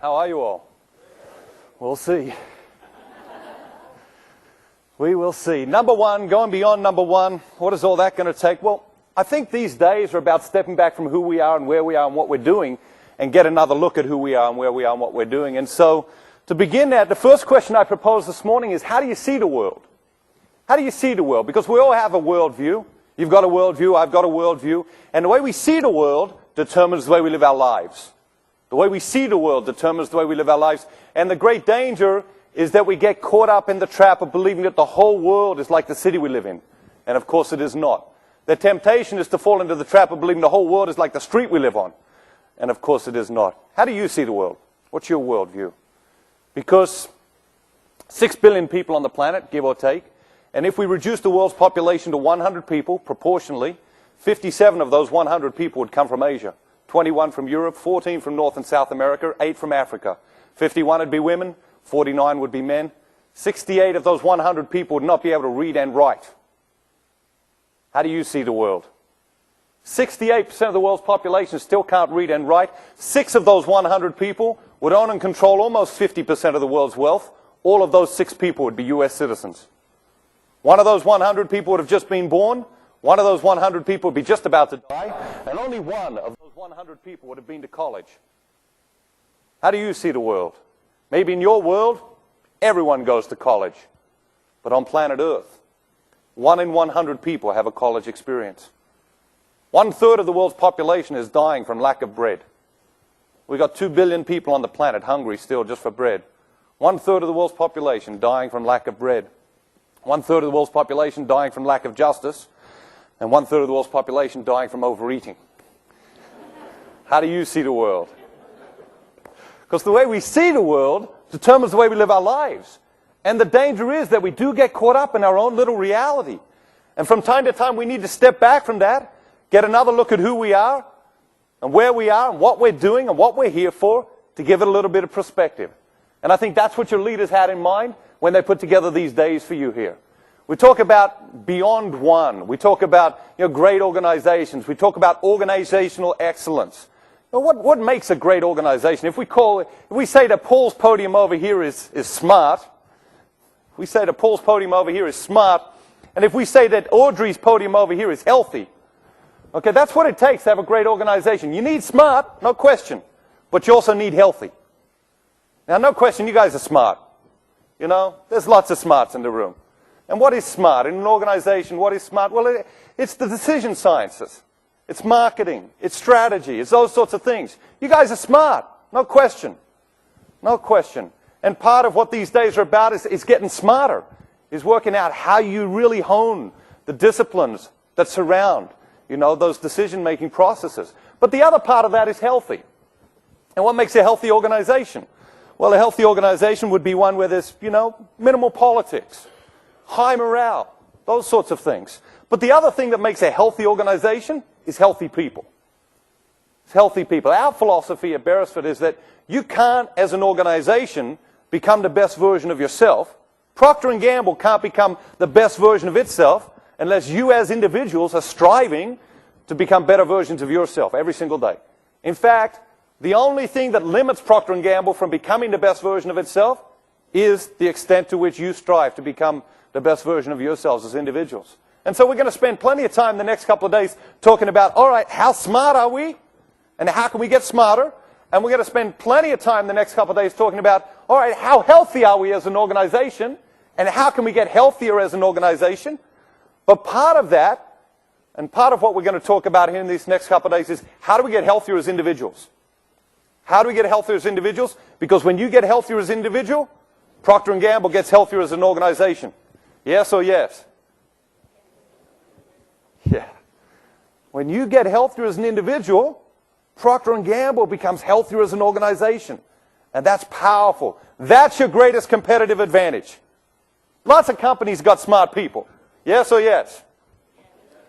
How are you all? We'll see. We will see. Number one, going beyond number one, what is all that going to take? Well, I think these days are about stepping back from who we are and where we are and what we're doing and get another look at who we are and where we are and what we're doing. And so, to begin that, the first question I propose this morning is, how do you see the world? How do you see the world? Because we all have a worldview. You've got a worldview, I've got a worldview. And the way we see the world determines the way we live our lives. The way we see the world determines the way we live our lives. And the great danger is that we get caught up in the trap of believing that the whole world is like the city we live in. And of course it is not. The temptation is to fall into the trap of believing the whole world is like the street we live on. And of course it is not. How do you see the world? What's your worldview? Because 6 billion people on the planet, give or take, and if we reduce the world's population to 100 people, proportionally, 57 of those 100 people would come from Asia, 21 from Europe, 14 from North and South America, 8 from Africa. 51 would be women, 49 would be men. 68 of those 100 people would not be able to read and write. How do you see the world? 68% of the world's population still can't read and write. 6 of those 100 people would own and control almost 50% of the world's wealth. All of those 6 people would be US citizens. One of those 100 people would have just been born. One of those 100 people would be just about to die. And only one of those 100 people would have been to college. How do you see the world? Maybe in your world, everyone goes to college. But on planet Earth, 1 in 100 people have a college experience. 1/3 of the world's population is dying from lack of bread. We've got 2 billion people on the planet hungry still just for bread. 1/3 of the world's population dying from lack of bread. 1/3 of the world's population dying from lack of justice. And 1/3 of the world's population dying from overeating. How do you see the world? Because the way we see the world determines the way we live our lives. And the danger is that we do get caught up in our own little reality. And from time to time we need to step back from that, get another look at who we are, and where we are, and what we're doing, and what we're here for, to give it a little bit of perspective. And I think that's what your leaders had in mind when they put together these days for you here. We talk about beyond one. We talk about great organizations. We talk about organizational excellence. What makes a great organization? If we say that Paul's podium over here is smart, we say that Paul's podium over here is smart, and if we say that Audrey's podium over here is healthy, okay, that's what it takes to have a great organization. You need smart, no question, but you also need healthy. Now, no question, you guys are smart. There's lots of smarts in the room. And what is smart? In an organization, what is smart? Well, it's the decision sciences. It's marketing. It's strategy. It's those sorts of things. You guys are smart. No question. No question. And part of what these days are about is getting smarter, is working out how you really hone the disciplines that surround, those decision-making processes. But the other part of that is healthy. And what makes a healthy organization? Well, a healthy organization would be one where there's, minimal politics, high morale, those sorts of things. But the other thing that makes a healthy organization is healthy people. It's healthy people. Our philosophy at Beresford is that you can't, as an organization, become the best version of yourself. Procter & Gamble can't become the best version of itself unless you as individuals are striving to become better versions of yourself every single day. In fact, the only thing that limits Procter & Gamble from becoming the best version of itself is the extent to which you strive to become the best version of yourselves as individuals. And so we're going to spend plenty of time the next couple of days talking about, all right, how smart are we? And how can we get smarter? And we're going to spend plenty of time the next couple of days talking about, all right, how healthy are we as an organization? And how can we get healthier as an organization? But part of that, and part of what we're going to talk about here in these next couple of days is, how do we get healthier as individuals? How do we get healthier as individuals? Because when you get healthier as an individual, Procter & Gamble gets healthier as an organization. Yes or yes? Yeah. When you get healthier as an individual, Procter & Gamble becomes healthier as an organization. And that's powerful. That's your greatest competitive advantage. Lots of companies got smart people. Yes or yes?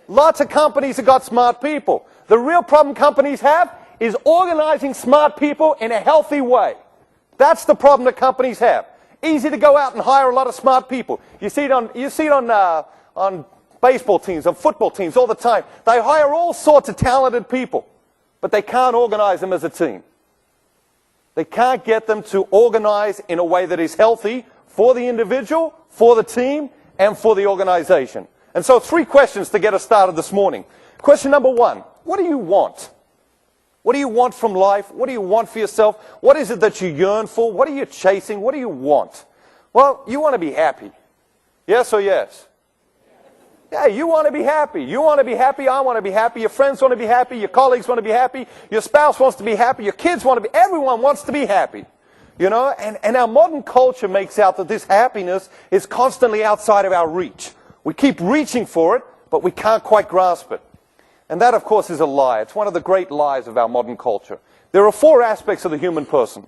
Lots of companies have got smart people. The real problem companies have is organizing smart people in a healthy way. That's the problem that companies have. Easy to go out and hire a lot of smart people. You see it on baseball teams, on football teams all the time. They hire all sorts of talented people, but they can't organize them as a team. They can't get them to organize in a way that is healthy for the individual, for the team, and for the organization. And so 3 questions to get us started this morning. Question number 1, what do you want? What do you want from life? What do you want for yourself? What is it that you yearn for? What are you chasing? What do you want? Well, you want to be happy. Yes or yes? Yeah, you want to be happy. You want to be happy. I want to be happy. Your friends want to be happy. Your colleagues want to be happy. Your spouse wants to be happy. Your kids want to be, everyone wants to be happy. You know, and our modern culture makes out that this happiness is constantly outside of our reach. We keep reaching for it, but we can't quite grasp it. And that, of course, is a lie. It's one of the great lies of our modern culture. There are 4 aspects of the human person: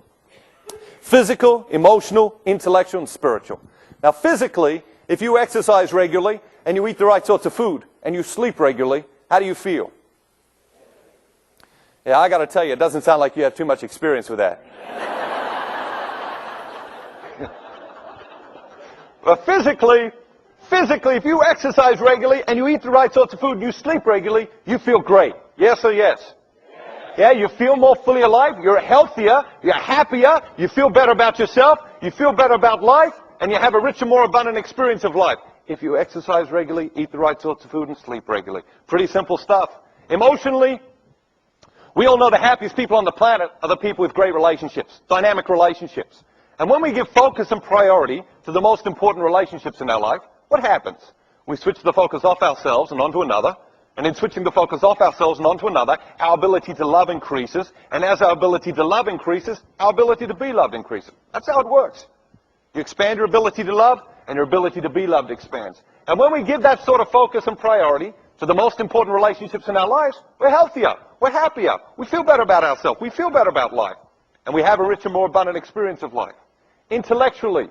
physical, emotional, intellectual, and spiritual. Now, physically, if you exercise regularly, and you eat the right sorts of food, and you sleep regularly, how do you feel? Yeah, I got to tell you, it doesn't sound like you have too much experience with that. But physically, if you exercise regularly, and you eat the right sorts of food, and you sleep regularly, you feel great. Yes or yes? Yeah, you feel more fully alive, you're healthier, you're happier, you feel better about yourself, you feel better about life, and you have a richer, more abundant experience of life. If you exercise regularly, eat the right sorts of food, and sleep regularly. Pretty simple stuff. Emotionally, we all know the happiest people on the planet are the people with great relationships, dynamic relationships. And when we give focus and priority to the most important relationships in our life, what happens? We switch the focus off ourselves and onto another. And in switching the focus off ourselves and onto another, our ability to love increases. And as our ability to love increases, our ability to be loved increases. That's how it works. You expand your ability to love, and your ability to be loved expands. And when we give that sort of focus and priority to the most important relationships in our lives, we're healthier, we're happier, we feel better about ourselves, we feel better about life, and we have a richer, more abundant experience of life. Intellectually,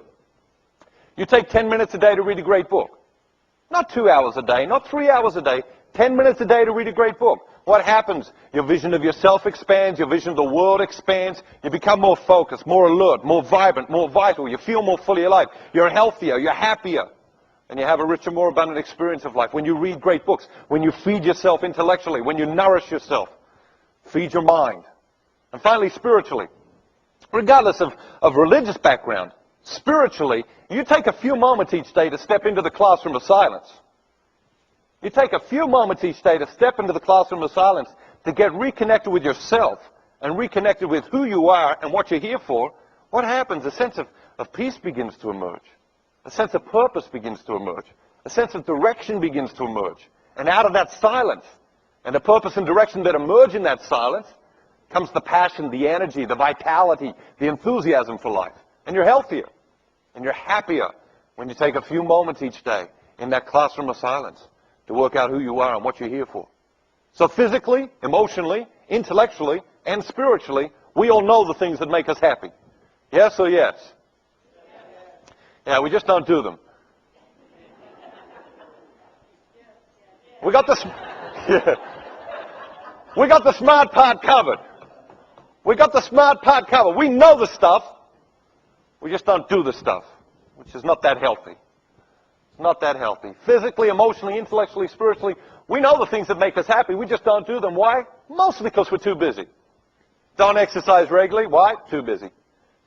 you take 10 minutes a day to read a great book. Not 2 hours a day, not 3 hours a day, 10 minutes a day to read a great book. What happens? Your vision of yourself expands, your vision of the world expands, you become more focused, more alert, more vibrant, more vital, you feel more fully alive, you're healthier, you're happier, and you have a richer, more abundant experience of life. When you read great books, when you feed yourself intellectually, when you nourish yourself, feed your mind. And finally, spiritually, regardless of religious background, spiritually, you take a few moments each day to step into the classroom of silence. You take a few moments each day to step into the classroom of silence to get reconnected with yourself and reconnected with who you are and what you're here for. What happens? A sense of peace begins to emerge. A sense of purpose begins to emerge. A sense of direction begins to emerge. And out of that silence and the purpose and direction that emerge in that silence comes the passion, the energy, the vitality, the enthusiasm for life. And you're healthier and you're happier when you take a few moments each day in that classroom of silence to work out who you are and what you're here for. So physically, emotionally, intellectually, and spiritually, we all know the things that make us happy. Yes or yes? Yeah, we just don't do them. We got the, yeah. We got the smart part covered. We got the smart part covered. We know the stuff. We just don't do the stuff, which is not that healthy. Not that healthy. Physically, emotionally, intellectually, spiritually, we know the things that make us happy. We just don't do them. Why? Mostly because we're too busy. Don't exercise regularly. Why? Too busy.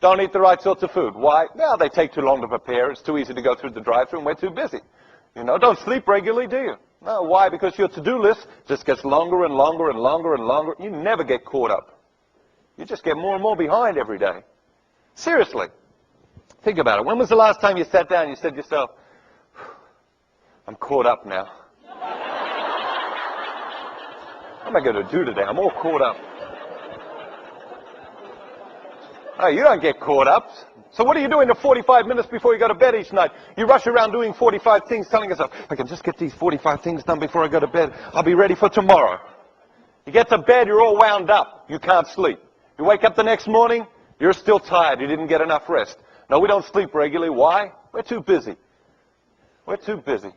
Don't eat the right sorts of food. Why? Well, they take too long to prepare. It's too easy to go through the drive-thru, and we're too busy. You know, don't sleep regularly, do you? No. Why? Because your to-do list just gets longer and longer and longer and longer. You never get caught up. You just get more and more behind every day. Seriously. Think about it. When was the last time you sat down and you said to yourself, I'm caught up now. What am I going to do today? I'm all caught up. Oh, you don't get caught up. So what are you doing the 45 minutes before you go to bed each night? You rush around doing 45 things, telling yourself, I can just get these 45 things done before I go to bed. I'll be ready for tomorrow. You get to bed, you're all wound up. You can't sleep. You wake up the next morning, you're still tired. You didn't get enough rest. No, we don't sleep regularly. Why? We're too busy. We're too busy.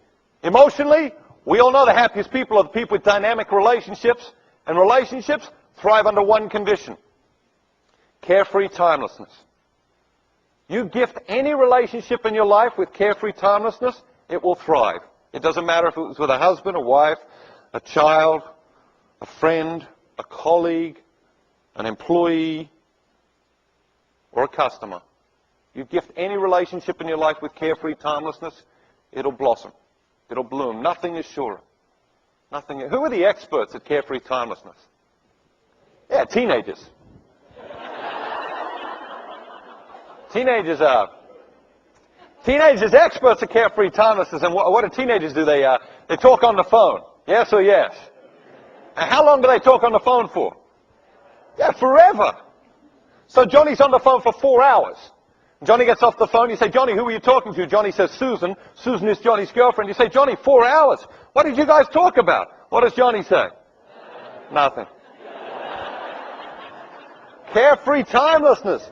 Emotionally, we all know the happiest people are the people with dynamic relationships, and relationships thrive under one condition: carefree timelessness. You gift any relationship in your life with carefree timelessness, it will thrive. It doesn't matter if it was with a husband, a wife, a child, a friend, a colleague, an employee, or a customer, you gift any relationship in your life with carefree timelessness, it'll blossom. It'll bloom. Nothing is surer. Nothing. Who are the experts at carefree timelessness? Yeah, teenagers. Teenagers are. Teenagers experts at carefree timelessness. And what do teenagers do? They talk on the phone. Yes or yes? And how long do they talk on the phone for? Yeah, forever. So Johnny's on the phone for 4 hours. Johnny gets off the phone. You say, Johnny, who were you talking to? Johnny says, Susan. Susan is Johnny's girlfriend. You say, Johnny, 4 hours. What did you guys talk about? What does Johnny say? Nothing. Carefree timelessness.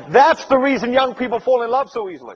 That's the reason young people fall in love so easily.